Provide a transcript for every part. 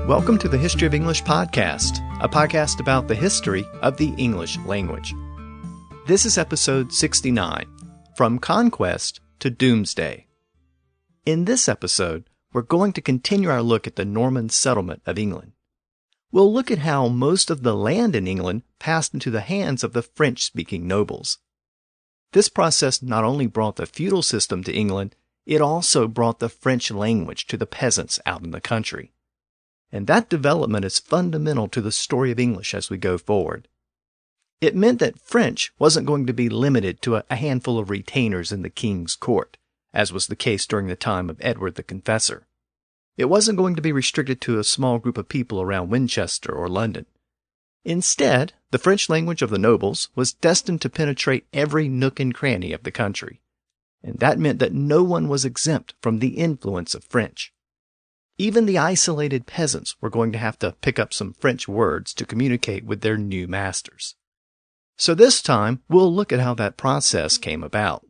Welcome to the History of English podcast, a podcast about the history of the English language. This is episode 69, From Conquest to Domesday. In this episode, we're going to continue our look at the Norman settlement of England. We'll look at how most of the land in England passed into the hands of the French-speaking nobles. This process not only brought the feudal system to England, it also brought the French language to the peasants out in the country. And that development is fundamental to the story of English as we go forward. It meant that French wasn't going to be limited to a handful of retainers in the king's court, as was the case during the time of Edward the Confessor. It wasn't going to be restricted to a small group of people around Winchester or London. Instead, the French language of the nobles was destined to penetrate every nook and cranny of the country, and that meant that no one was exempt from the influence of French. Even the isolated peasants were going to have to pick up some French words to communicate with their new masters. So this time, we'll look at how that process came about.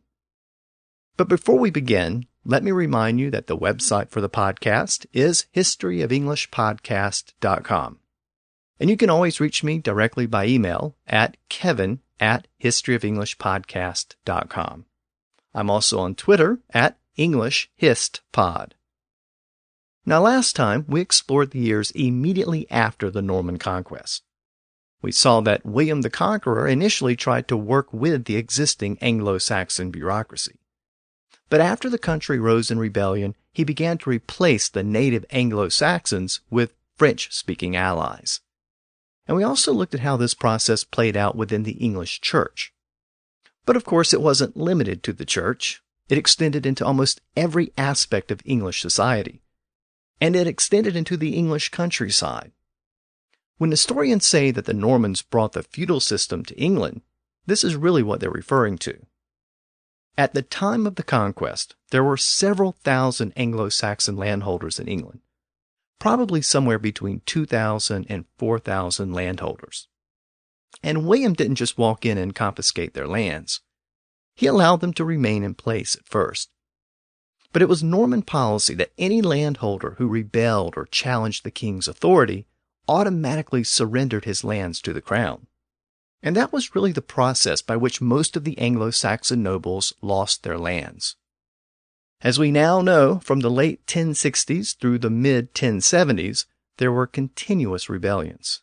But before we begin, let me remind you that the website for the podcast is historyofenglishpodcast.com. And you can always reach me directly by email at kevin@historyofenglishpodcast.com. I'm also on Twitter at EnglishHistPod. Now last time, we explored the years immediately after the Norman Conquest. We saw that William the Conqueror initially tried to work with the existing Anglo-Saxon bureaucracy. But after the country rose in rebellion, he began to replace the native Anglo-Saxons with French-speaking allies. And we also looked at how this process played out within the English church. But of course, it wasn't limited to the church. It extended into almost every aspect of English society. And it extended into the English countryside. When historians say that the Normans brought the feudal system to England, this is really what they're referring to. At the time of the conquest, there were several thousand Anglo-Saxon landholders in England, probably somewhere between 2,000 and 4,000 landholders. And William didn't just walk in and confiscate their lands. He allowed them to remain in place at first. But it was Norman policy that any landholder who rebelled or challenged the king's authority automatically surrendered his lands to the crown. And that was really the process by which most of the Anglo-Saxon nobles lost their lands. As we now know, from the late 1060s through the mid-1070s, there were continuous rebellions.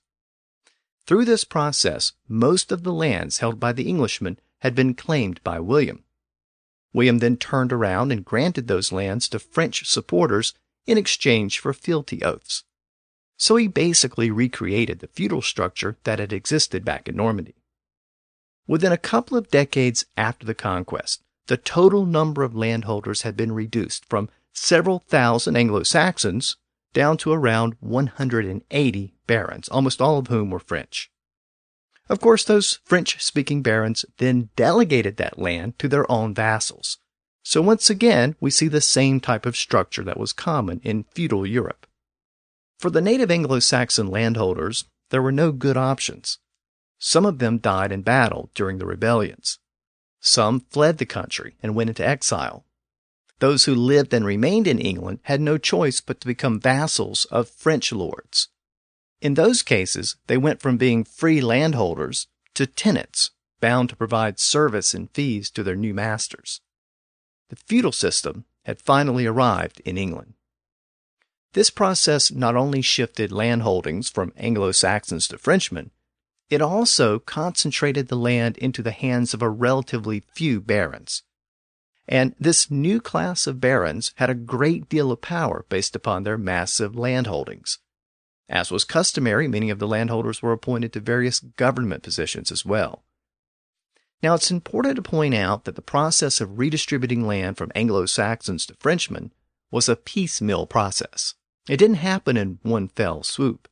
Through this process, most of the lands held by the Englishmen had been claimed by William. William then turned around and granted those lands to French supporters in exchange for fealty oaths. So he basically recreated the feudal structure that had existed back in Normandy. Within a couple of decades after the conquest, the total number of landholders had been reduced from several thousand Anglo-Saxons down to around 180 barons, almost all of whom were French. Of course, those French-speaking barons then delegated that land to their own vassals. So once again, we see the same type of structure that was common in feudal Europe. For the native Anglo-Saxon landholders, there were no good options. Some of them died in battle during the rebellions. Some fled the country and went into exile. Those who lived and remained in England had no choice but to become vassals of French lords. In those cases, they went from being free landholders to tenants, bound to provide service and fees to their new masters. The feudal system had finally arrived in England. This process not only shifted landholdings from Anglo-Saxons to Frenchmen, it also concentrated the land into the hands of a relatively few barons. And this new class of barons had a great deal of power based upon their massive landholdings. As was customary, many of the landholders were appointed to various government positions as well. Now, it's important to point out that the process of redistributing land from Anglo-Saxons to Frenchmen was a piecemeal process. It didn't happen in one fell swoop.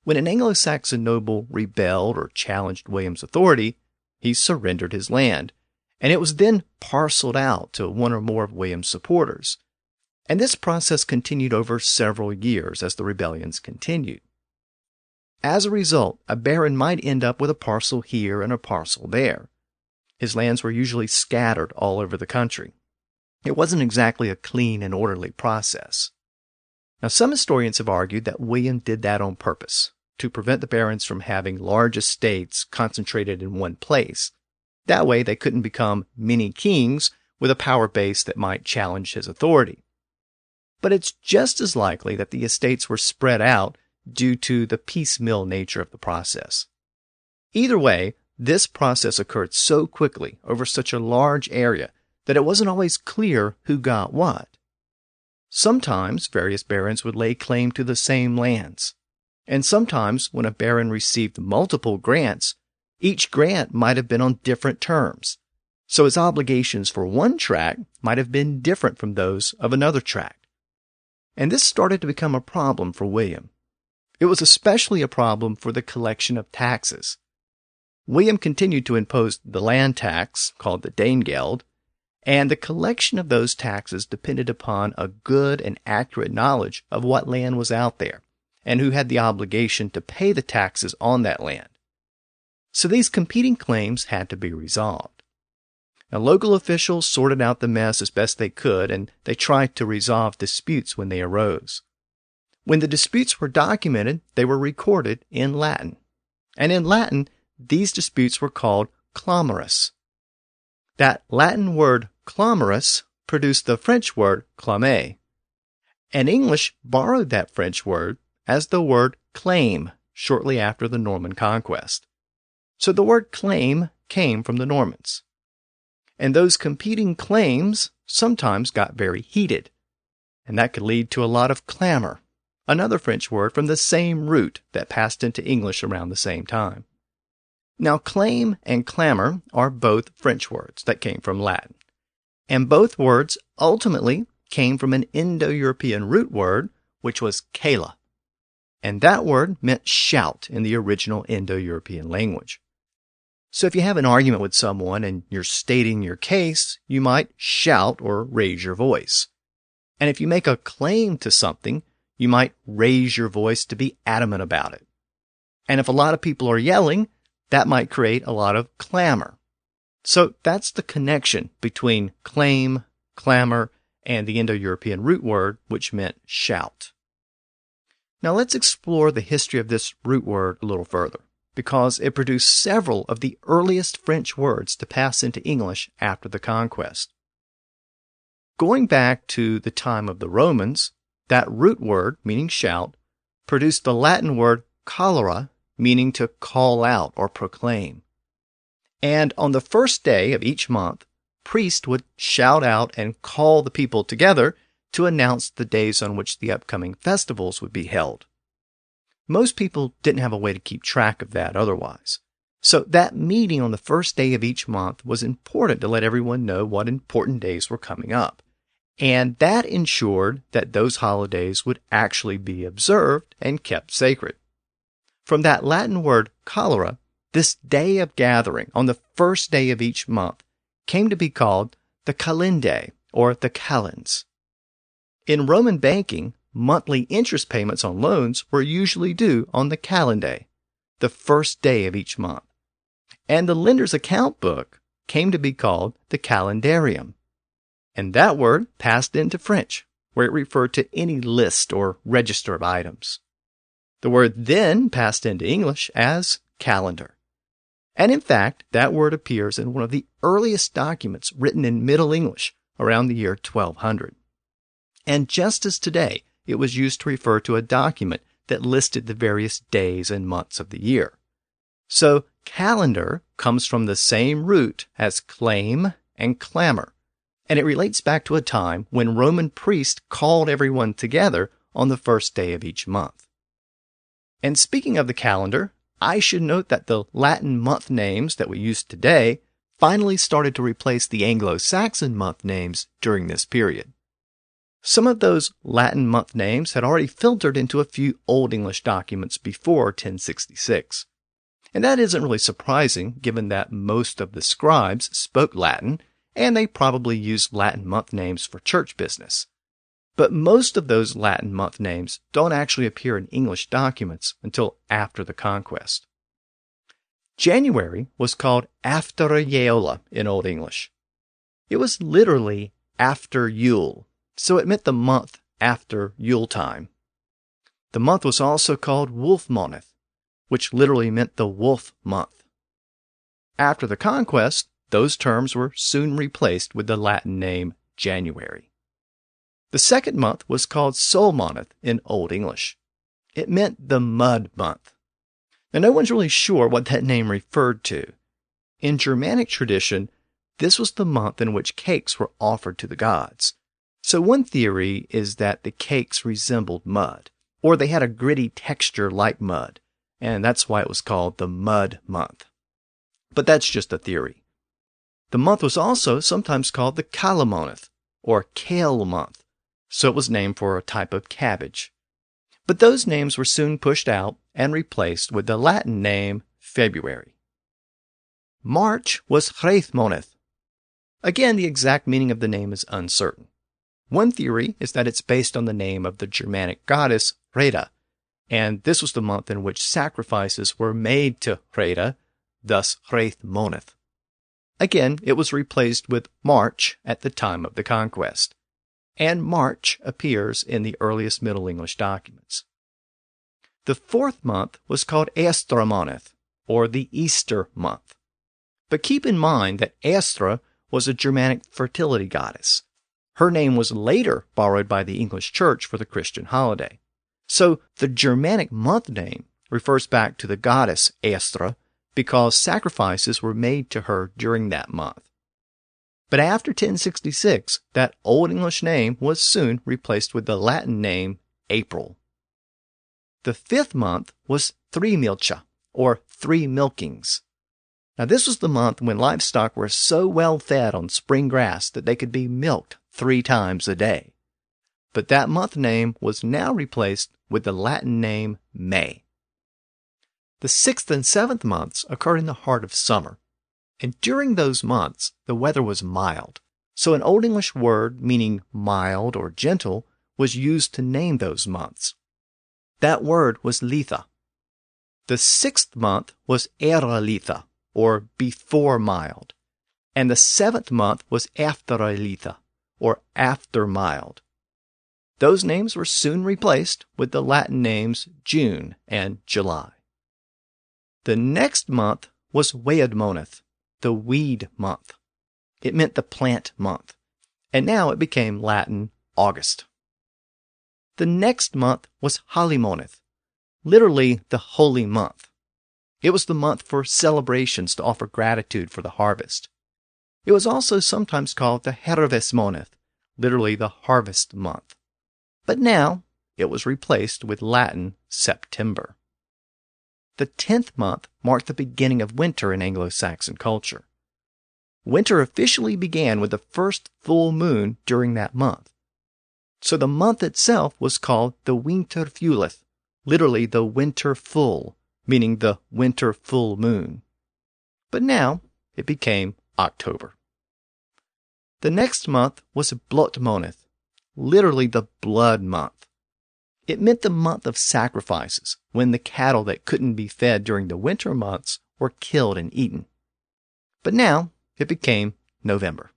When an Anglo-Saxon noble rebelled or challenged William's authority, he surrendered his land, and it was then parceled out to one or more of William's supporters. And this process continued over several years as the rebellions continued. As a result, a baron might end up with a parcel here and a parcel there. His lands were usually scattered all over the country. It wasn't exactly a clean and orderly process. Now, some historians have argued that William did that on purpose, to prevent the barons from having large estates concentrated in one place. That way, they couldn't become many kings with a power base that might challenge his authority. But it's just as likely that the estates were spread out due to the piecemeal nature of the process. Either way, this process occurred so quickly over such a large area that it wasn't always clear who got what. Sometimes various barons would lay claim to the same lands, and sometimes when a baron received multiple grants, each grant might have been on different terms, so his obligations for one tract might have been different from those of another tract. And this started to become a problem for William. It was especially a problem for the collection of taxes. William continued to impose the land tax, called the Danegeld, and the collection of those taxes depended upon a good and accurate knowledge of what land was out there, and who had the obligation to pay the taxes on that land. So these competing claims had to be resolved. Now, local officials sorted out the mess as best they could, and they tried to resolve disputes when they arose. When the disputes were documented, they were recorded in Latin. And in Latin, these disputes were called clamorus. That Latin word clamorus produced the French word clamer. And English borrowed that French word as the word claim shortly after the Norman Conquest. So the word claim came from the Normans. And those competing claims sometimes got very heated, and that could lead to a lot of clamor, another French word from the same root that passed into English around the same time. Now, claim and clamor are both French words that came from Latin, and both words ultimately came from an Indo-European root word, which was kala, and that word meant shout in the original Indo-European language. So if you have an argument with someone and you're stating your case, you might shout or raise your voice. And if you make a claim to something, you might raise your voice to be adamant about it. And if a lot of people are yelling, that might create a lot of clamor. So that's the connection between claim, clamor, and the Indo-European root word, which meant shout. Now let's explore the history of this root word a little further, because it produced several of the earliest French words to pass into English after the conquest. Going back to the time of the Romans, that root word, meaning shout, produced the Latin word cholera, meaning to call out or proclaim. And on the first day of each month, priests would shout out and call the people together to announce the days on which the upcoming festivals would be held. Most people didn't have a way to keep track of that otherwise. So that meeting on the first day of each month was important to let everyone know what important days were coming up. And that ensured that those holidays would actually be observed and kept sacred. From that Latin word cholera, this day of gathering on the first day of each month came to be called the calendae, or the calends. In Roman banking, monthly interest payments on loans were usually due on the calendae, the first day of each month. And the lender's account book came to be called the calendarium. And that word passed into French, where it referred to any list or register of items. The word then passed into English as calendar. And in fact, that word appears in one of the earliest documents written in Middle English around the year 1200. And just as today, it was used to refer to a document that listed the various days and months of the year. So calendar comes from the same root as claim and clamor, and it relates back to a time when Roman priests called everyone together on the first day of each month. And speaking of the calendar, I should note that the Latin month names that we use today finally started to replace the Anglo-Saxon month names during this period. Some of those Latin month names had already filtered into a few Old English documents before 1066. And that isn't really surprising, given that most of the scribes spoke Latin, and they probably used Latin month names for church business. But most of those Latin month names don't actually appear in English documents until after the conquest. January was called after Yule in Old English. It was literally after Yule, so it meant the month after Yule time, The month was also called Wolfmoneth, which literally meant the wolf month. After the conquest, those terms were soon replaced with the Latin name January. The second month was called Solmoneth in Old English. It meant the mud month. Now, no one's really sure what that name referred to. In Germanic tradition, this was the month in which cakes were offered to the gods. So one theory is that the cakes resembled mud, or they had a gritty texture like mud, and that's why it was called the mud month. But that's just a theory. The month was also sometimes called the Calamoneth, or kale month, so it was named for a type of cabbage. But those names were soon pushed out and replaced with the Latin name February. March was Hreithmoneth. Again, the exact meaning of the name is uncertain. One theory is that it's based on the name of the Germanic goddess Rheda, and this was the month in which sacrifices were made to Rheda, thus Hreithmoneth. Again, it was replaced with March at the time of the conquest, and March appears in the earliest Middle English documents. The fourth month was called Estramoneth, or the Easter month. But keep in mind that Estra was a Germanic fertility goddess. Her name was later borrowed by the English Church for the Christian holiday. So the Germanic month name refers back to the goddess Estra because sacrifices were made to her during that month. But after 1066, that Old English name was soon replaced with the Latin name April. The fifth month was Thrimilcha, or three milkings. Now this was the month when livestock were so well fed on spring grass that they could be milked 3 times a day. But that month name was now replaced with the Latin name May. The 6th and 7th months occurred in the heart of summer, and during those months the weather was mild, so an Old English word meaning mild or gentle was used to name those months. That word was Letha. The 6th month was Eralitha, or before mild, and the 7th month was Afteralitha, or after mild. Those names were soon replaced with the Latin names June and July. The next month was Weadmoneth, the weed month. It meant the plant month, and now it became Latin August. The next month was Halimoneth, literally the holy month. It was the month for celebrations to offer gratitude for the harvest. It was also sometimes called the Hervesmoneth, literally the harvest month. But now it was replaced with Latin September. The 10th month marked the beginning of winter in Anglo-Saxon culture. Winter officially began with the first full moon during that month. So the month itself was called the Winterfjuleth, literally the winter full, meaning the winter full moon. But now it became October. The next month was Blotmoneth, literally the blood month. It meant the month of sacrifices, when the cattle that couldn't be fed during the winter months were killed and eaten. But now it became November.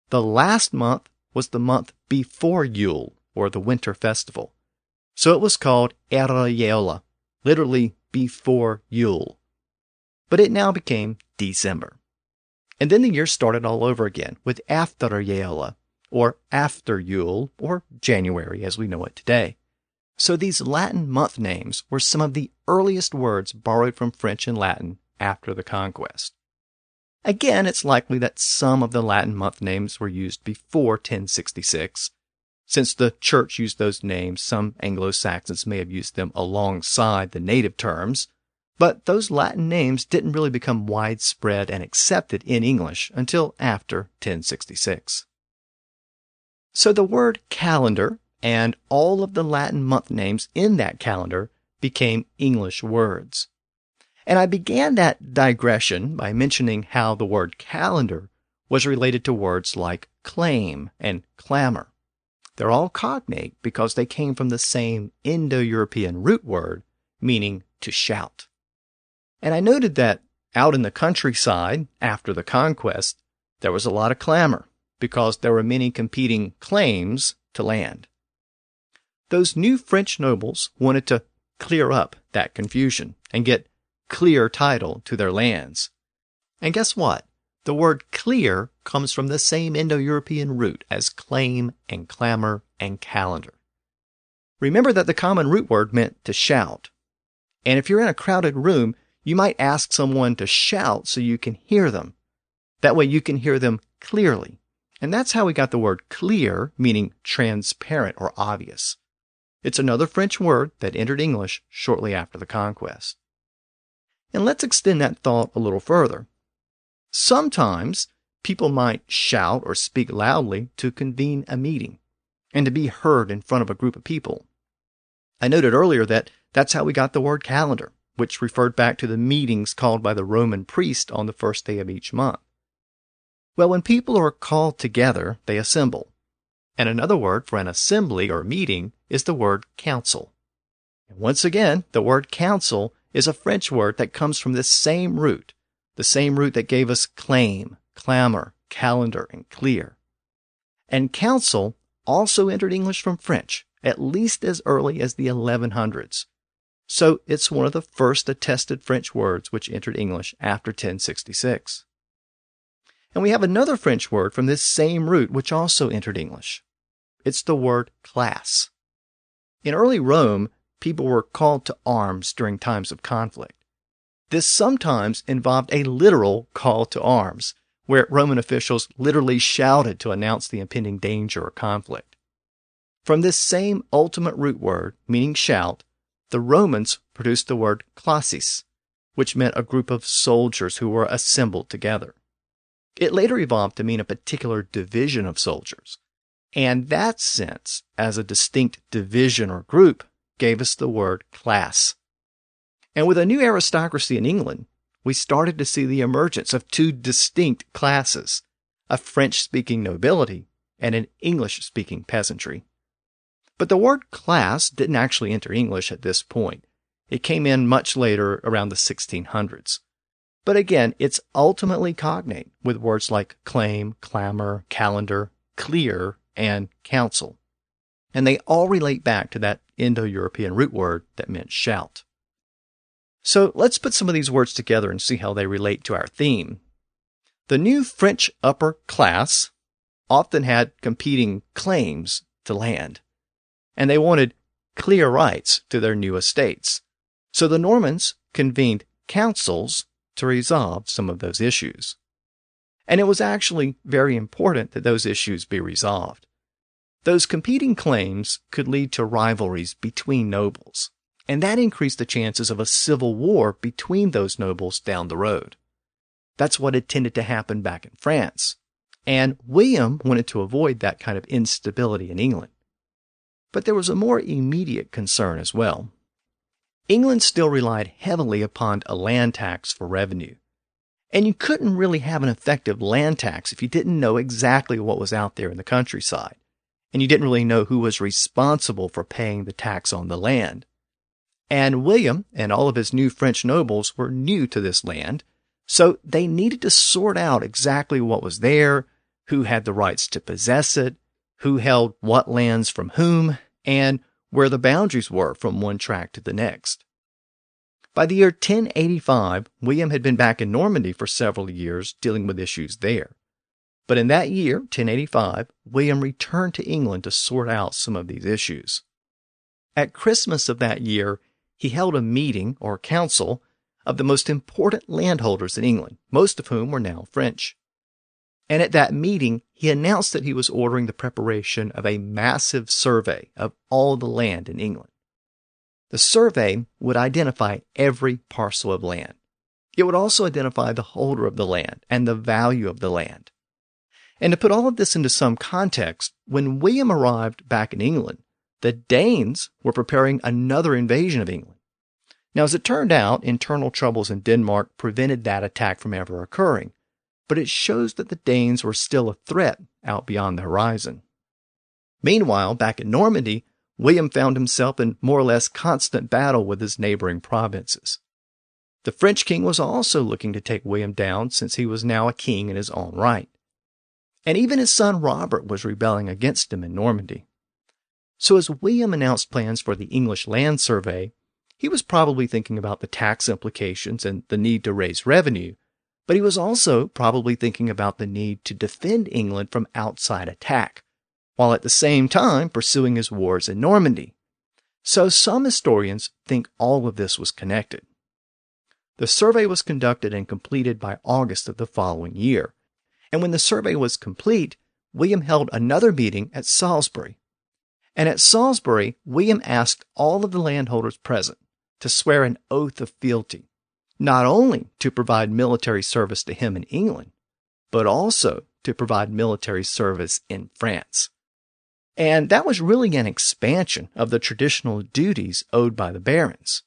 The last month was the month before Yule, or the winter festival. So it was called Erayeola, literally before Yule. But it now became December. And then the year started all over again with Afteryeola, or after Yule, or January as we know it today. So these Latin month names were some of the earliest words borrowed from French and Latin after the conquest. Again, it's likely that some of the Latin month names were used before 1066. Since the church used those names, some Anglo-Saxons may have used them alongside the native terms, but those Latin names didn't really become widespread and accepted in English until after 1066. So the word calendar and all of the Latin month names in that calendar became English words. And I began that digression by mentioning how the word calendar was related to words like claim and clamor. They're all cognate because they came from the same Indo-European root word, meaning to shout. And I noted that out in the countryside, after the conquest, there was a lot of clamor because there were many competing claims to land. those new French nobles wanted to clear up that confusion and get clear title to their lands. And guess what? The word clear comes from the same Indo-European root as claim and clamor and calendar. Remember that the common root word meant to shout. And if you're in a crowded room, you might ask someone to shout so you can hear them. That way you can hear them clearly. And that's how we got the word clear, meaning transparent or obvious. It's another French word that entered English shortly after the conquest. And let's extend that thought a little further. Sometimes people might shout or speak loudly to convene a meeting and to be heard in front of a group of people. I noted earlier that that's how we got the word calendar, which referred back to the meetings called by the Roman priest on the first day of each month. Well, when people are called together, they assemble. And another word for an assembly or meeting is the word council. And once again, the word council is a French word that comes from this same root, the same root that gave us claim, clamor, calendar, and clear. And council also entered English from French, at least as early as the 1100s. So it's one of the first attested French words which entered English after 1066. And we have another French word from this same root which also entered English. It's the word class. In early Rome, people were called to arms during times of conflict. This sometimes involved a literal call to arms, where Roman officials literally shouted to announce the impending danger or conflict. From this same ultimate root word, meaning shout, the Romans produced the word classis, which meant a group of soldiers who were assembled together. It later evolved to mean a particular division of soldiers, and that sense, as a distinct division or group, gave us the word class. And with a new aristocracy in England, we started to see the emergence of two distinct classes, a French-speaking nobility and an English-speaking peasantry. But the word class didn't actually enter English at this point. It came in much later, around the 1600s. But again, it's ultimately cognate with words like claim, clamor, calendar, clear, and council. And they all relate back to that Indo-European root word that meant shout. So let's put some of these words together and see how they relate to our theme. The new French upper class often had competing claims to land, and they wanted clear rights to their new estates. So the Normans convened councils to resolve some of those issues. And it was actually very important that those issues be resolved. Those competing claims could lead to rivalries between nobles, and that increased the chances of a civil war between those nobles down the road. That's what had tended to happen back in France, and William wanted to avoid that kind of instability in England. But there was a more immediate concern as well. England still relied heavily upon a land tax for revenue, and you couldn't really have an effective land tax if you didn't know exactly what was out there in the countryside, and you didn't really know who was responsible for paying the tax on the land. And William and all of his new French nobles were new to this land, so they needed to sort out exactly what was there, who had the rights to possess it, who held what lands from whom, and where the boundaries were from one tract to the next. By the year 1085, William had been back in Normandy for several years dealing with issues there. But in that year, 1085, William returned to England to sort out some of these issues. At Christmas of that year, he held a meeting or council of the most important landholders in England, most of whom were now French. And at that meeting, he announced that he was ordering the preparation of a massive survey of all the land in England. The survey would identify every parcel of land. It would also identify the holder of the land and the value of the land. And to put all of this into some context, when William arrived back in England, the Danes were preparing another invasion of England. Now, as it turned out, internal troubles in Denmark prevented that attack from ever occurring, but it shows that the Danes were still a threat out beyond the horizon. Meanwhile, back in Normandy, William found himself in more or less constant battle with his neighboring provinces. The French king was also looking to take William down since he was now a king in his own right. And even his son Robert was rebelling against him in Normandy. So as William announced plans for the English land survey, he was probably thinking about the tax implications and the need to raise revenue, but he was also probably thinking about the need to defend England from outside attack, while at the same time pursuing his wars in Normandy. So some historians think all of this was connected. The survey was conducted and completed by August of the following year, and when the survey was complete, William held another meeting at Salisbury. And at Salisbury, William asked all of the landholders present to swear an oath of fealty, not only to provide military service to him in England, but also to provide military service in France. And that was really an expansion of the traditional duties owed by the barons.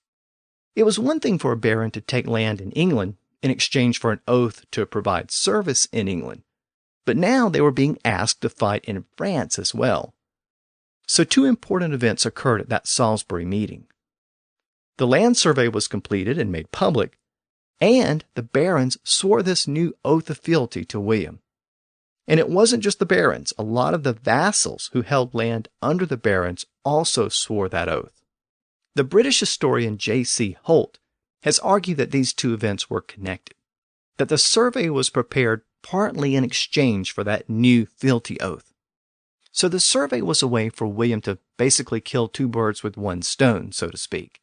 It was one thing for a baron to take land in England in exchange for an oath to provide service in England, but now they were being asked to fight in France as well. So two important events occurred at that Salisbury meeting. The land survey was completed and made public, and the barons swore this new oath of fealty to William. And it wasn't just the barons. A lot of the vassals who held land under the barons also swore that oath. The British historian J.C. Holt has argued that these two events were connected, that the survey was prepared partly in exchange for that new fealty oath. So the survey was a way for William to basically kill two birds with one stone, so to speak.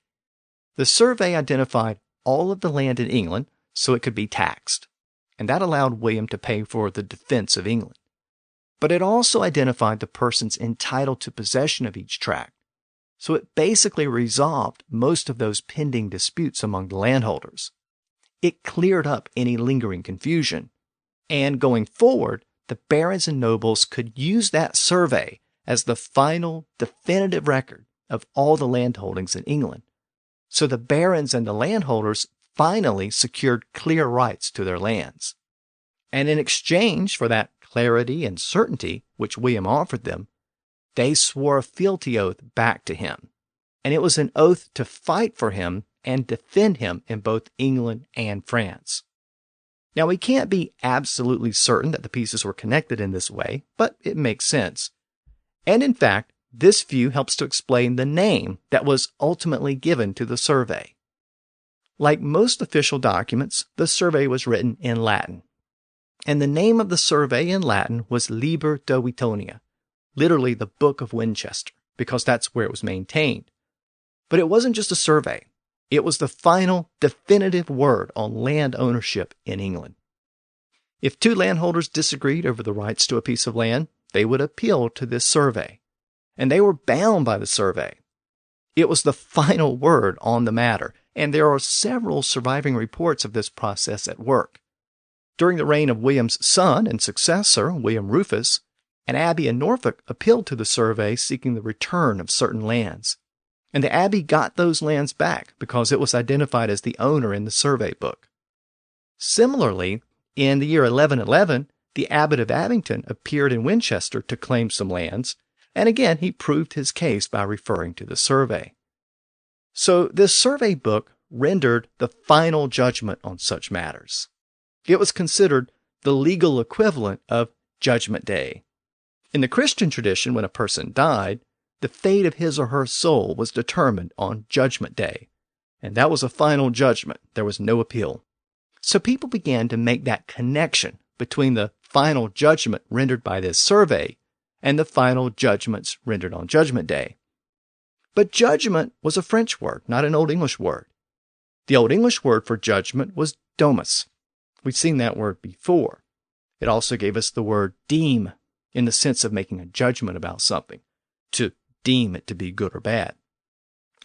The survey identified all of the land in England so it could be taxed, and that allowed William to pay for the defense of England. But it also identified the persons entitled to possession of each tract, so it basically resolved most of those pending disputes among the landholders. It cleared up any lingering confusion, and going forward, the barons and nobles could use that survey as the final, definitive record of all the landholdings in England. So the barons and the landholders finally secured clear rights to their lands. And in exchange for that clarity and certainty which William offered them, they swore a fealty oath back to him. And it was an oath to fight for him and defend him in both England and France. Now, we can't be absolutely certain that the pieces were connected in this way, but it makes sense. And in fact, this view helps to explain the name that was ultimately given to the survey. Like most official documents, the survey was written in Latin. And the name of the survey in Latin was Liber de Wittonia, literally the Book of Winchester, because that's where it was maintained. But it wasn't just a survey. It was the final, definitive word on land ownership in England. If two landholders disagreed over the rights to a piece of land, they would appeal to this survey, and they were bound by the survey. It was the final word on the matter, and there are several surviving reports of this process at work. During the reign of William's son and successor, William Rufus, an abbey in Norfolk appealed to the survey seeking the return of certain lands. And the abbey got those lands back because it was identified as the owner in the survey book. Similarly, in the year 1111, the abbot of Abington appeared in Winchester to claim some lands, and again he proved his case by referring to the survey. So this survey book rendered the final judgment on such matters. It was considered the legal equivalent of Judgment Day. In the Christian tradition, when a person died, the fate of his or her soul was determined on Judgment Day, and that was a final judgment. There was no appeal. So people began to make that connection between the final judgment rendered by this survey and the final judgments rendered on Judgment Day. But judgment was a French word, not an Old English word. The Old English word for judgment was domus. We've seen that word before. It also gave us the word deem in the sense of making a judgment about something, to deem it to be good or bad.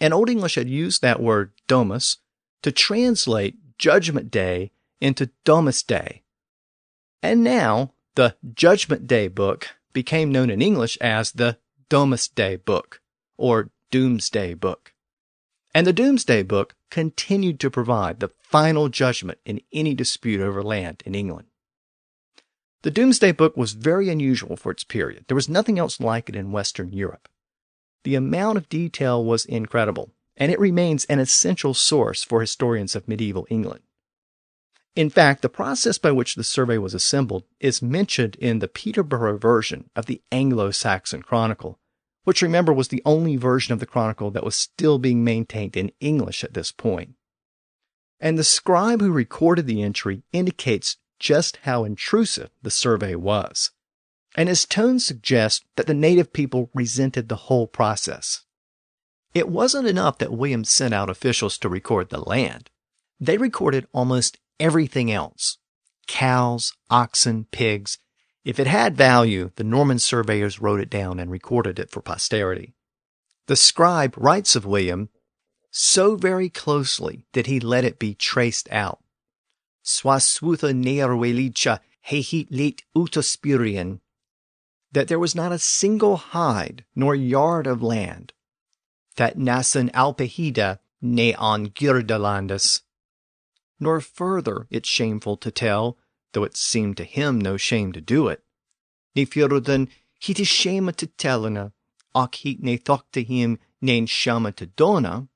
And Old English had used that word domus to translate Judgment Day into Domesday. And now the Judgment Day book became known in English as the Domesday book or Doomsday book. And the Doomsday book continued to provide the final judgment in any dispute over land in England. The Domesday book was very unusual for its period. There was nothing else like it in Western Europe. The amount of detail was incredible, and it remains an essential source for historians of medieval England. In fact, the process by which the survey was assembled is mentioned in the Peterborough version of the Anglo-Saxon Chronicle, which remember was the only version of the chronicle that was still being maintained in English at this point. And the scribe who recorded the entry indicates just how intrusive the survey was. And his tone suggests that the native people resented the whole process. It wasn't enough that William sent out officials to record the land. They recorded almost everything else. Cows, oxen, pigs. If it had value, the Norman surveyors wrote it down and recorded it for posterity. The scribe writes of William, so very closely did he let it be traced out. Swaswutha nearwelicha hehit late utospurian, that there was not a single hide nor yard of land, that nasan alpehida ne on girdalandas. Nor further it's shameful to tell, though it seemed to him no shame to do it. Ne fyrden hit is shame to tellena, och hit ne thokta him nen shama to dona,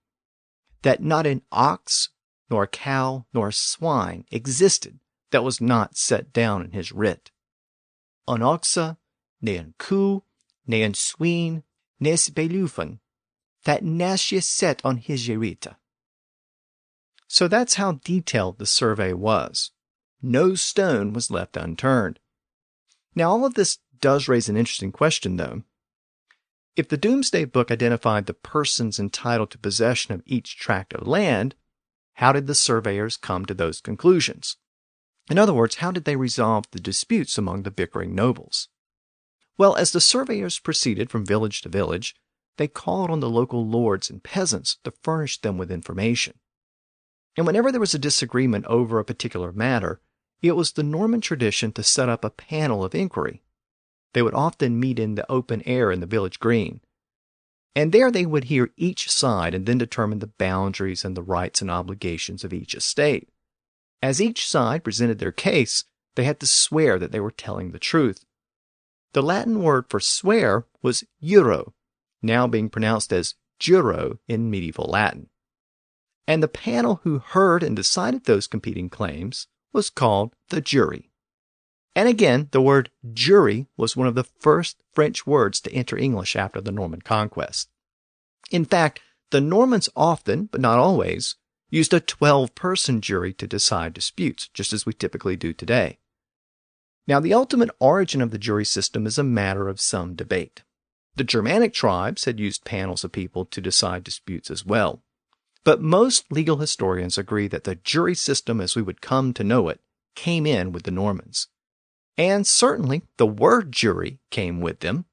that not an ox, nor cow, nor swine existed that was not set down in his writ. An oxa, ne an coo, ne an sween, nes belufan, that nasje set on his yerita. So that's how detailed the survey was. No stone was left unturned. Now all of this does raise an interesting question, though. If the Domesday Book identified the persons entitled to possession of each tract of land, how did the surveyors come to those conclusions? In other words, how did they resolve the disputes among the bickering nobles? Well, as the surveyors proceeded from village to village, they called on the local lords and peasants to furnish them with information. And whenever there was a disagreement over a particular matter, it was the Norman tradition to set up a panel of inquiry. They would often meet in the open air in the village green. And there they would hear each side and then determine the boundaries and the rights and obligations of each estate. As each side presented their case, they had to swear that they were telling the truth. The Latin word for swear was juro, now being pronounced as juro in medieval Latin. And the panel who heard and decided those competing claims was called the jury. And again, the word jury was one of the first French words to enter English after the Norman Conquest. In fact, the Normans often, but not always, used a 12-person jury to decide disputes, just as we typically do today. Now, the ultimate origin of the jury system is a matter of some debate. The Germanic tribes had used panels of people to decide disputes as well. But most legal historians agree that the jury system as we would come to know it came in with the Normans. And certainly the word jury came with them.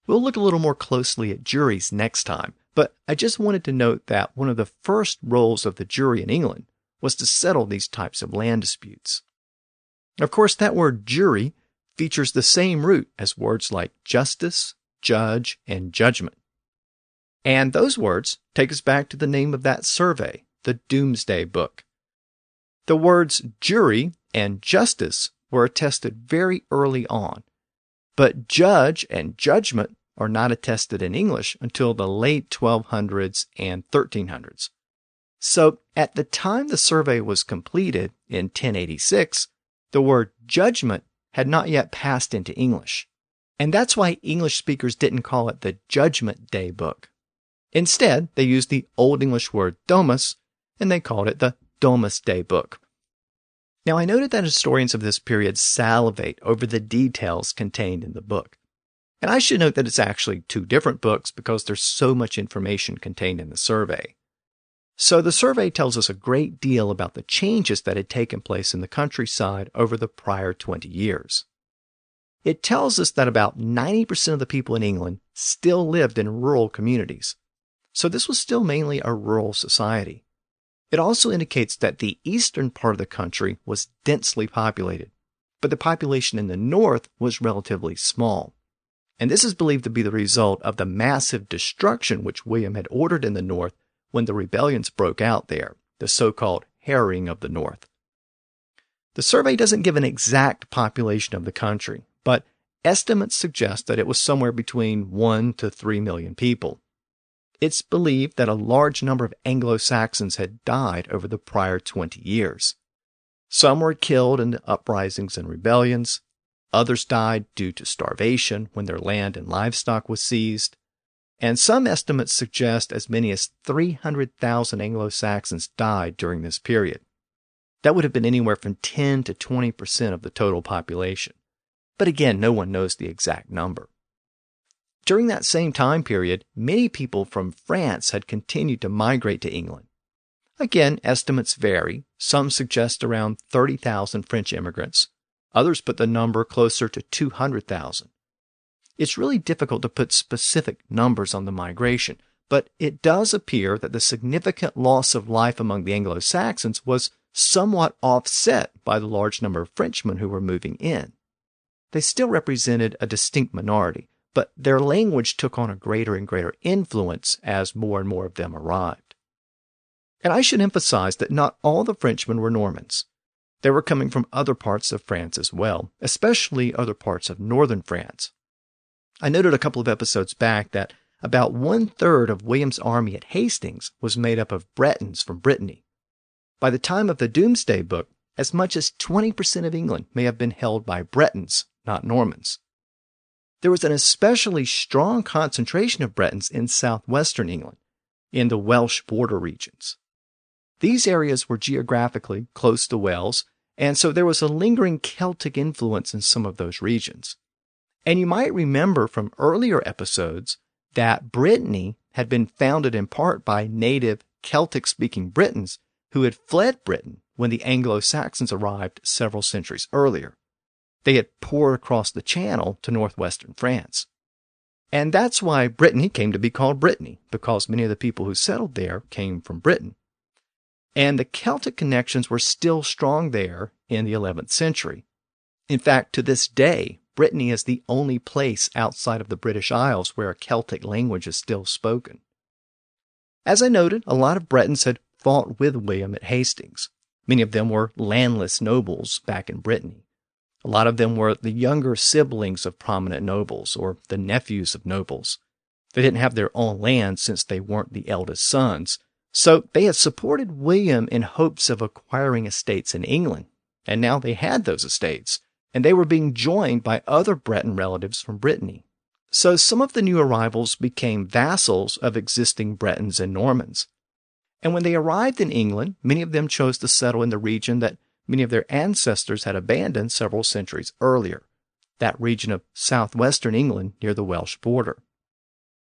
We'll look a little more closely at juries next time, but I just wanted to note that one of the first roles of the jury in England was to settle these types of land disputes. Of course, that word jury features the same root as words like justice, judge, and judgment. And those words take us back to the name of that survey, the Domesday Book. The words jury and justice were attested very early on, but judge and judgment are not attested in English until the late 1200s and 1300s. So at the time the survey was completed in 1086, the word judgment had not yet passed into English. And that's why English speakers didn't call it the Judgment Day Book. Instead, they used the Old English word domus, and they called it the Domesday Book. Now, I noted that historians of this period salivate over the details contained in the book. And I should note that it's actually two different books because there's so much information contained in the survey. So the survey tells us a great deal about the changes that had taken place in the countryside over the prior 20 years. It tells us that about 90% of the people in England still lived in rural communities. So this was still mainly a rural society. It also indicates that the eastern part of the country was densely populated, but the population in the north was relatively small. And this is believed to be the result of the massive destruction which William had ordered in the north when the rebellions broke out there, the so-called harrying of the north. The survey doesn't give an exact population of the country, but estimates suggest that it was somewhere between 1 to 3 million people. It's believed that a large number of Anglo-Saxons had died over the prior 20 years. Some were killed in the uprisings and rebellions. Others died due to starvation when their land and livestock was seized. and some estimates suggest as many as 300,000 Anglo-Saxons died during this period. That would have been anywhere from 10 to 20% of the total population. But again, no one knows the exact number. During that same time period, many people from France had continued to migrate to England. Again, estimates vary. Some suggest around 30,000 French immigrants. Others put the number closer to 200,000. It's really difficult to put specific numbers on the migration, but it does appear that the significant loss of life among the Anglo-Saxons was somewhat offset by the large number of Frenchmen who were moving in. They still represented a distinct minority, but their language took on a greater and greater influence as more and more of them arrived. And I should emphasize that not all the Frenchmen were Normans. They were coming from other parts of France as well, especially other parts of northern France. I noted a couple of episodes back that about 1/3 of William's army at Hastings was made up of Bretons from Brittany. By the time of the Domesday Book, as much as 20% of England may have been held by Bretons, not Normans. There was an especially strong concentration of Bretons in southwestern England, in the Welsh border regions. These areas were geographically close to Wales, and so there was a lingering Celtic influence in some of those regions. And you might remember from earlier episodes that Brittany had been founded in part by native Celtic-speaking Britons who had fled Britain when the Anglo-Saxons arrived several centuries earlier. They had poured across the Channel to northwestern France. And that's why Brittany came to be called Brittany, because many of the people who settled there came from Britain. And the Celtic connections were still strong there in the 11th century. In fact, to this day, Brittany is the only place outside of the British Isles where a Celtic language is still spoken. As I noted, a lot of Bretons had fought with William at Hastings. Many of them were landless nobles back in Brittany. A lot of them were the younger siblings of prominent nobles, or the nephews of nobles. They didn't have their own land since they weren't the eldest sons, so they had supported William in hopes of acquiring estates in England, and now they had those estates, and they were being joined by other Breton relatives from Brittany. So some of the new arrivals became vassals of existing Bretons and Normans. And when they arrived in England, many of them chose to settle in the region that many of their ancestors had abandoned several centuries earlier, that region of southwestern England near the Welsh border.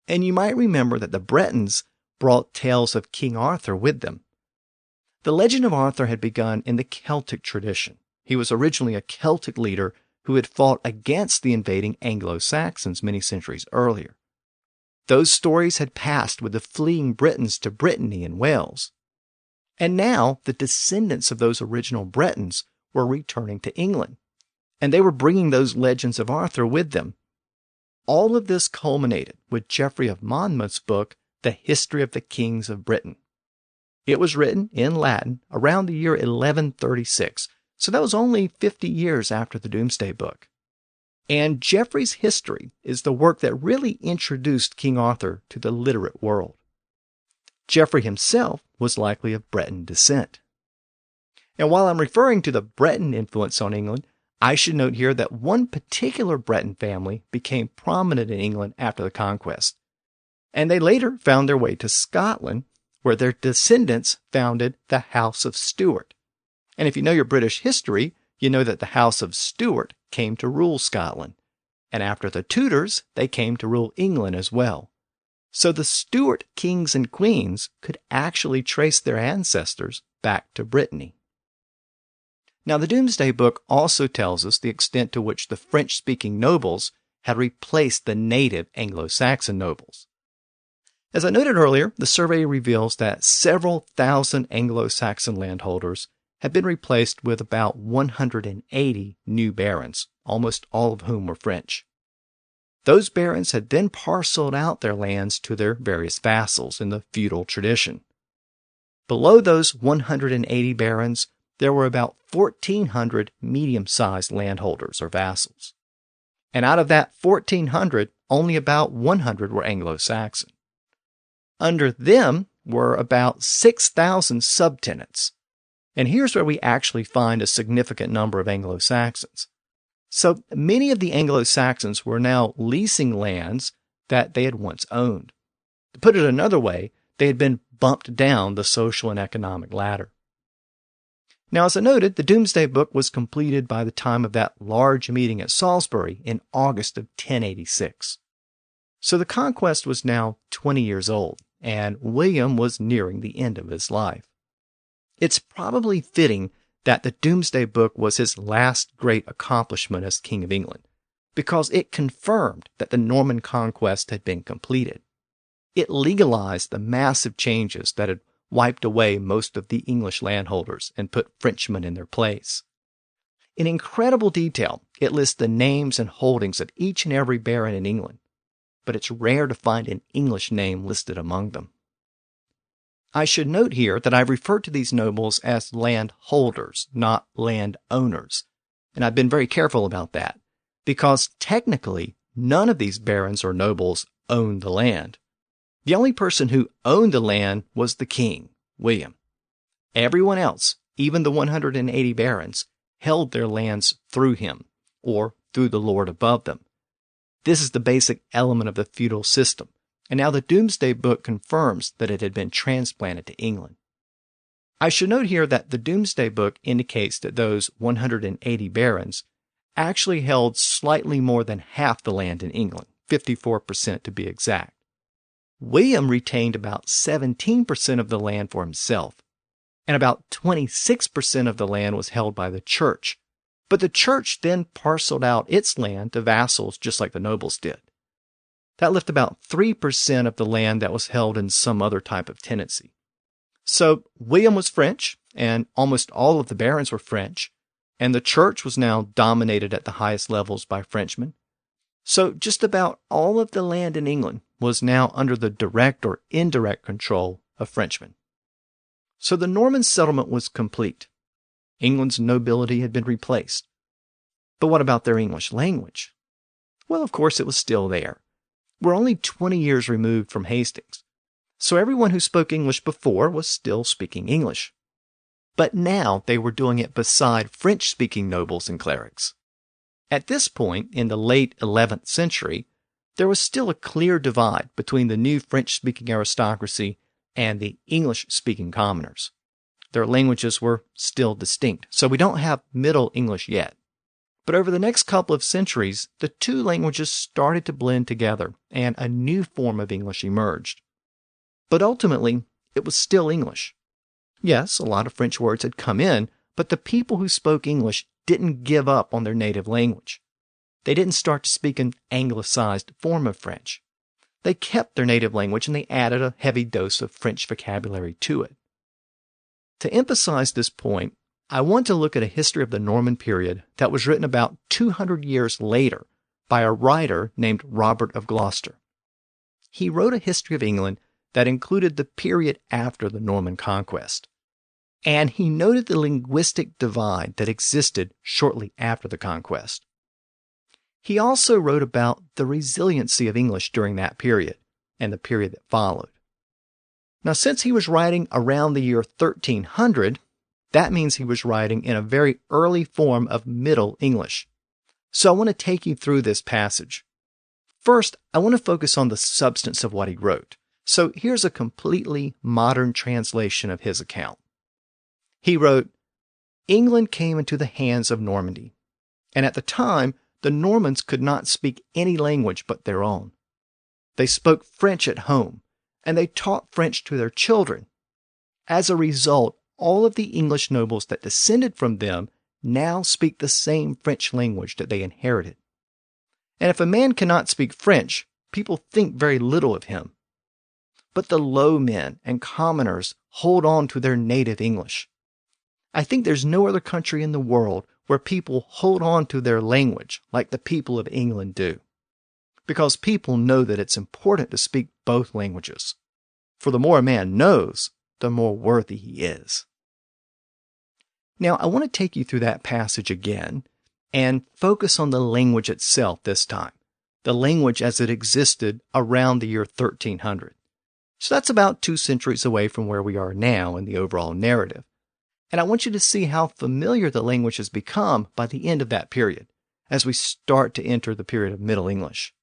And you might remember that the Bretons brought tales of King Arthur with them. The legend of Arthur had begun in the Celtic tradition. He was originally a Celtic leader who had fought against the invading Anglo-Saxons many centuries earlier. Those stories had passed with the fleeing Britons to Brittany and Wales. And now the descendants of those original Bretons were returning to England, and they were bringing those legends of Arthur with them. All of this culminated with Geoffrey of Monmouth's book, The History of the Kings of Britain. It was written in Latin around the year 1136, so that was only 50 years after the Domesday Book. And Geoffrey's history is the work that really introduced King Arthur to the literate world. Geoffrey himself was likely of Breton descent. And while I'm referring to the Breton influence on England, I should note here that one particular Breton family became prominent in England after the conquest. And they later found their way to Scotland, where their descendants founded the House of Stuart. And if you know your British history, you know that the House of Stuart came to rule Scotland. And after the Tudors, they came to rule England as well. So the Stuart kings and queens could actually trace their ancestors back to Brittany. Now, the Domesday Book also tells us the extent to which the French-speaking nobles had replaced the native Anglo-Saxon nobles. As I noted earlier, the survey reveals that several thousand Anglo-Saxon landholders had been replaced with about 180 new barons, almost all of whom were French. Those barons had then parceled out their lands to their various vassals in the feudal tradition. Below those 180 barons, there were about 1,400 medium-sized landholders or vassals. And out of that 1,400, only about 100 were Anglo-Saxon. Under them were about 6,000 subtenants. And here's where we actually find a significant number of Anglo-Saxons. So many of the Anglo-Saxons were now leasing lands that they had once owned. To put it another way, they had been bumped down the social and economic ladder. Now, as I noted, the Domesday Book was completed by the time of that large meeting at Salisbury in August of 1086. So the conquest was now 20 years old, and William was nearing the end of his life. It's probably fitting that the Domesday Book was his last great accomplishment as King of England, because it confirmed that the Norman Conquest had been completed. It legalized the massive changes that had wiped away most of the English landholders and put Frenchmen in their place. In incredible detail, it lists the names and holdings of each and every baron in England, but it's rare to find an English name listed among them. I should note here that I've referred to these nobles as landholders, not landowners, and I've been very careful about that, because technically none of these barons or nobles owned the land. The only person who owned the land was the king, William. Everyone else, even the 180 barons, held their lands through him, or through the lord above them. This is the basic element of the feudal system, and now the Domesday Book confirms that it had been transplanted to England. I should note here that the Domesday Book indicates that those 180 barons actually held slightly more than half the land in England, 54% to be exact. William retained about 17% of the land for himself, and about 26% of the land was held by the church. But the church then parceled out its land to vassals just like the nobles did. That left about 3% of the land that was held in some other type of tenancy. So William was French, and almost all of the barons were French, and the church was now dominated at the highest levels by Frenchmen. So just about all of the land in England was now under the direct or indirect control of Frenchmen. So the Norman settlement was complete. England's nobility had been replaced. But what about their English language? Well, of course, it was still there. We're only 20 years removed from Hastings, so everyone who spoke English before was still speaking English. But now they were doing it beside French-speaking nobles and clerics. At this point, in the late 11th century, there was still a clear divide between the new French-speaking aristocracy and the English-speaking commoners. Their languages were still distinct, so we don't have Middle English yet. But over the next couple of centuries, the two languages started to blend together, and a new form of English emerged. But ultimately, it was still English. Yes, a lot of French words had come in, but the people who spoke English didn't give up on their native language. They didn't start to speak an anglicized form of French. They kept their native language and they added a heavy dose of French vocabulary to it. To emphasize this point, I want to look at a history of the Norman period that was written about 200 years later by a writer named Robert of Gloucester. He wrote a history of England that included the period after the Norman Conquest. And he noted the linguistic divide that existed shortly after the conquest. He also wrote about the resiliency of English during that period and the period that followed. Now, since he was writing around the year 1300, that means he was writing in a very early form of Middle English. So I want to take you through this passage. First, I want to focus on the substance of what he wrote. So here's a completely modern translation of his account. He wrote, "England came into the hands of Normandy, and at the time the Normans could not speak any language but their own. They spoke French at home, and they taught French to their children. As a result, all of the English nobles that descended from them now speak the same French language that they inherited. And if a man cannot speak French, people think very little of him. But the low men and commoners hold on to their native English. I think there's no other country in the world where people hold on to their language like the people of England do. Because people know that it's important to speak both languages. For the more a man knows, the more worthy he is." Now, I want to take you through that passage again and focus on the language itself this time, the language as it existed around the year 1300. So that's about 2 centuries away from where we are now in the overall narrative. And I want you to see how familiar the language has become by the end of that period, as we start to enter the period of Middle English.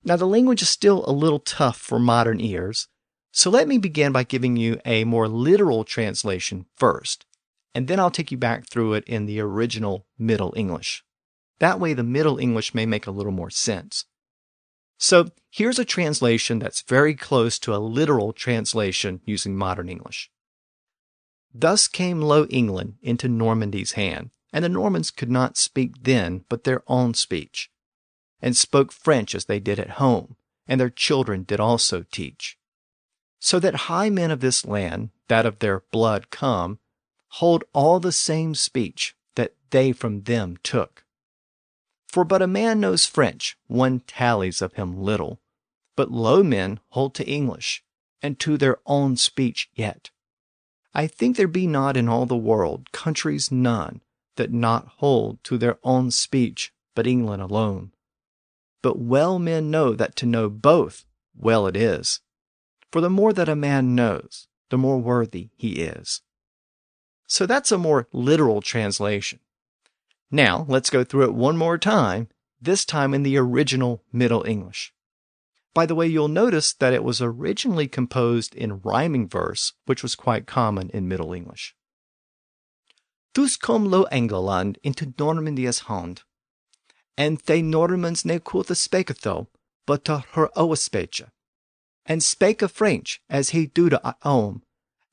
Now, the language is still a little tough for modern ears, so let me begin by giving you a more literal translation first, and then I'll take you back through it in the original Middle English. That way, the Middle English may make a little more sense. So, here's a translation that's very close to a literal translation using modern English. Thus came Low England into Normandy's hand, and the Normans could not speak then but their own speech, and spoke French as they did at home, and their children did also teach. So that high men of this land, that of their blood come, hold all the same speech that they from them took. For but a man knows French, one tallies of him little, but low men hold to English, and to their own speech yet. I think there be not in all the world countries none that not hold to their own speech but England alone. But well men know that to know both well it is. For the more that a man knows, the more worthy he is. So that's a more literal translation. Now, let's go through it one more time, this time in the original Middle English. By the way, you'll notice that it was originally composed in rhyming verse, which was quite common in Middle English. Thus kom Low England into Normandy's hand, and they Normans ne could spake tho, but to her own speech, and spake a French as he do at home,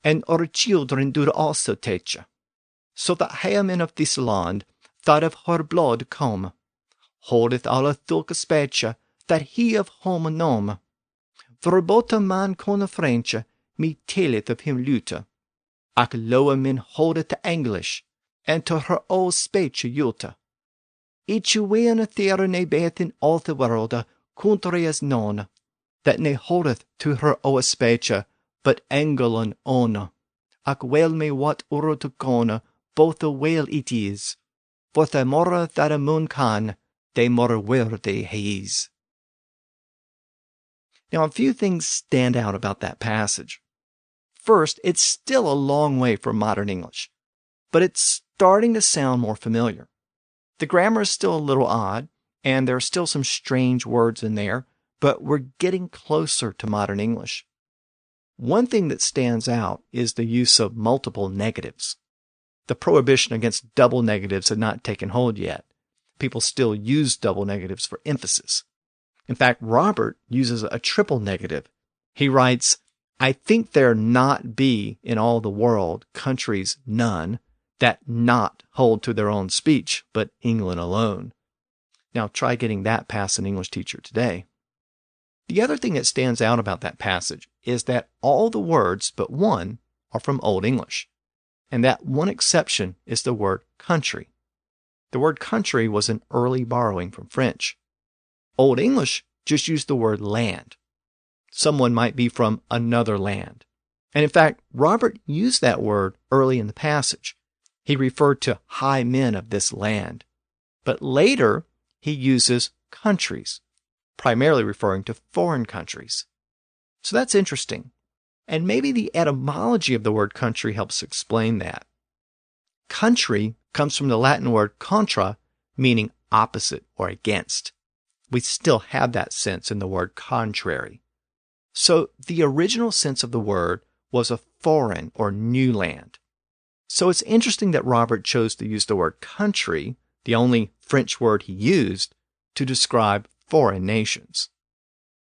and our children do also teach. So that high men of this land, that of her blood come, holdeth all a thulk speech, that he of home nom. For both a man con French, me telleth of him lute, ac lower men holdeth to English, and to her own speech yute. Each way in a theatre ne beeth in all the world, country as known, that ne holdeth to her own speech, but England own. Ac well may what uro to con, both a well it is, for the more that a moon can, the more worthy he is. Now, a few things stand out about that passage. First, it's still a long way from modern English, but it's starting to sound more familiar. The grammar is still a little odd, and there are still some strange words in there, but we're getting closer to modern English. One thing that stands out is the use of multiple negatives. The prohibition against double negatives had not taken hold yet. People still use double negatives for emphasis. In fact, Robert uses a triple negative. He writes, I think there not be in all the world countries none that not hold to their own speech, but England alone. Now try getting that past an English teacher today. The other thing that stands out about that passage is that all the words but one are from Old English. And that one exception is the word country. The word country was an early borrowing from French. Old English just used the word land. Someone might be from another land. And in fact, Robert used that word early in the passage. He referred to high men of this land. But later, he uses countries, primarily referring to foreign countries. So that's interesting. And maybe the etymology of the word country helps explain that. Country comes from the Latin word contra, meaning opposite or against. We still have that sense in the word contrary. So the original sense of the word was a foreign or new land. So it's interesting that Robert chose to use the word country, the only French word he used, to describe foreign nations.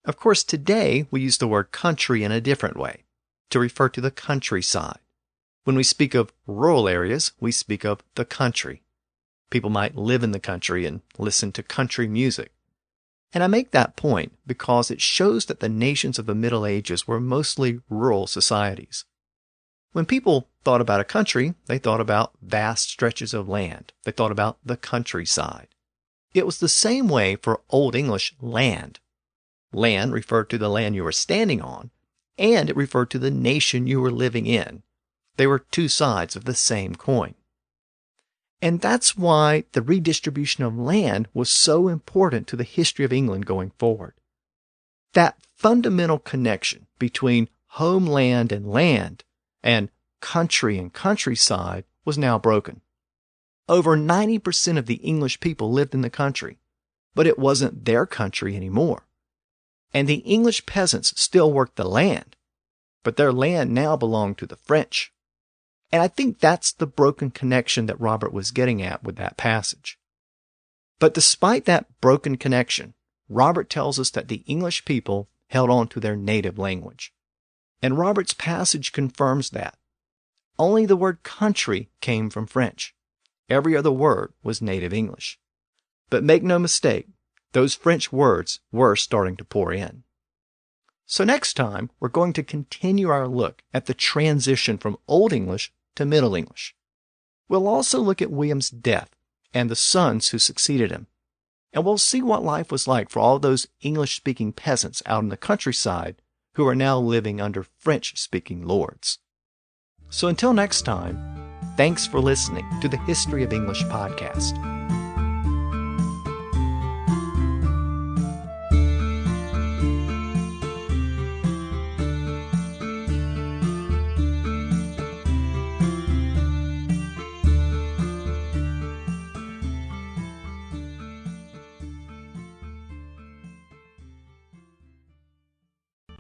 Of course, today we use the word country in a different way, to refer to the countryside. When we speak of rural areas, we speak of the country. People might live in the country and listen to country music. And I make that point because it shows that the nations of the Middle Ages were mostly rural societies. When people thought about a country, they thought about vast stretches of land. They thought about the countryside. It was the same way for Old English land. Land referred to the land you were standing on, and it referred to the nation you were living in. They were two sides of the same coin. And that's why the redistribution of land was so important to the history of England going forward. That fundamental connection between homeland and country and countryside was now broken. Over 90% of the English people lived in the country, but it wasn't their country anymore. And the English peasants still worked the land, but their land now belonged to the French. And I think that's the broken connection that Robert was getting at with that passage. But despite that broken connection, Robert tells us that the English people held on to their native language. And Robert's passage confirms that. Only the word country came from French. Every other word was native English. But make no mistake, those French words were starting to pour in. So next time, we're going to continue our look at the transition from Old English to Middle English. We'll also look at William's death and the sons who succeeded him. And we'll see what life was like for all those English-speaking peasants out in the countryside who are now living under French-speaking lords. So until next time, thanks for listening to the History of English podcast.